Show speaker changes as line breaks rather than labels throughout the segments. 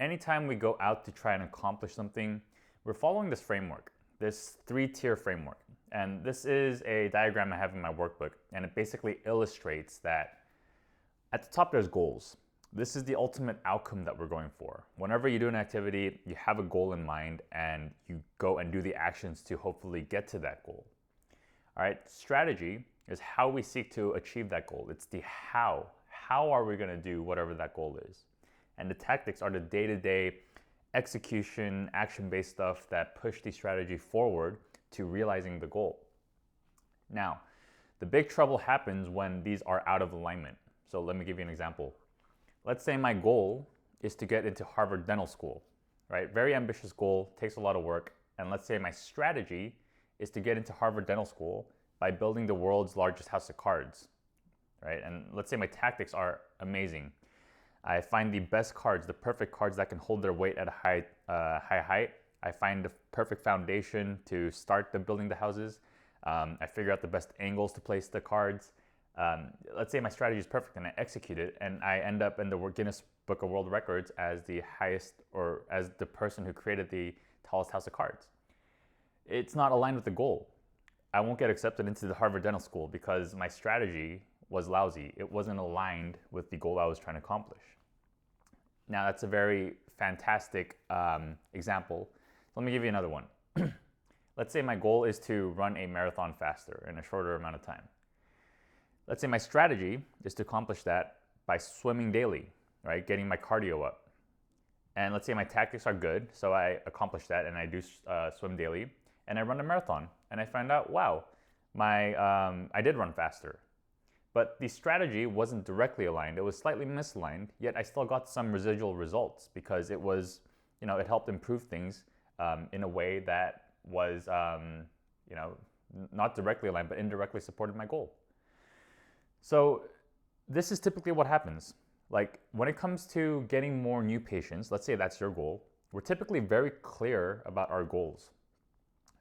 anytime we go out to try and accomplish something, we're following this framework, this 3-tier framework. And this is a diagram I have in my workbook, and it basically illustrates that at the top there's goals. This is the ultimate outcome that we're going for. Whenever you do an activity, you have a goal in mind and you go and do the actions to hopefully get to that goal. All right, strategy is how we seek to achieve that goal. It's the how. How are we going to do whatever that goal is? And the tactics are the day-to-day execution, action-based stuff that push the strategy forward to realizing the goal. Now, the big trouble happens when these are out of alignment. So let me give you an example. Let's say my goal is to get into Harvard Dental School, right? Very ambitious goal, takes a lot of work. And let's say my strategy is to get into Harvard Dental School by building the world's largest house of cards, right? And let's say my tactics are amazing. I find the best cards, the perfect cards that can hold their weight at a high height. I find the perfect foundation to start building the houses. I figure out the best angles to place the cards. Let's say my strategy is perfect and I execute it, and I end up in the Guinness Book of World Records as the highest, or as the person who created the tallest house of cards. It's not aligned with the goal. I won't get accepted into the Harvard Dental School because my strategy was lousy. It wasn't aligned with the goal I was trying to accomplish. Now that's a very fantastic example. So let me give you another one. Let's say my goal is to run a marathon faster in a shorter amount of time. Let's say my strategy is to accomplish that by swimming daily, right? Getting my cardio up. And let's say my tactics are good, so I accomplish that and I do swim daily, and I run a marathon, and I find out, wow, I did run faster. But the strategy wasn't directly aligned, it was slightly misaligned, yet I still got some residual results because it was, it helped improve things in a way that was, not directly aligned, but indirectly supported my goal. So this is typically what happens. Like when it comes to getting more new patients, let's say that's your goal, we're typically very clear about our goals.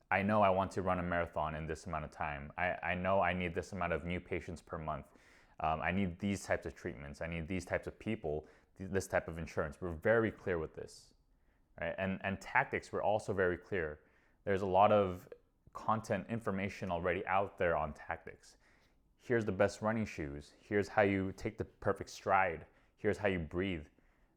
I know I want to run a marathon in this amount of time. I know I need this amount of new patients per month. I need these types of treatments. I need these types of people, this type of insurance. We're very clear with this, right? And tactics, we're also very clear. There's a lot of content information already out there on tactics. Here's the best running shoes. Here's how you take the perfect stride. Here's how you breathe,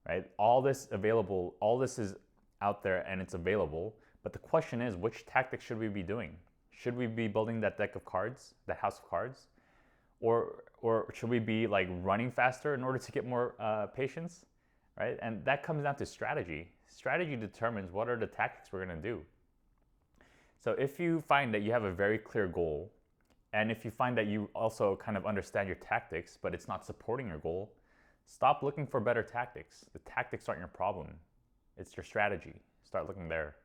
right? All this available, all this is out there and it's available. But the question is, which tactics should we be doing? Should we be building that deck of cards, that house of cards? Or should we be like running faster in order to get more patients, right? And that comes down to strategy. Strategy determines what are the tactics we're gonna do. So if you find that you have a very clear goal, and if you find that you also kind of understand your tactics, but it's not supporting your goal, stop looking for better tactics. The tactics aren't your problem. It's your strategy. Start looking there.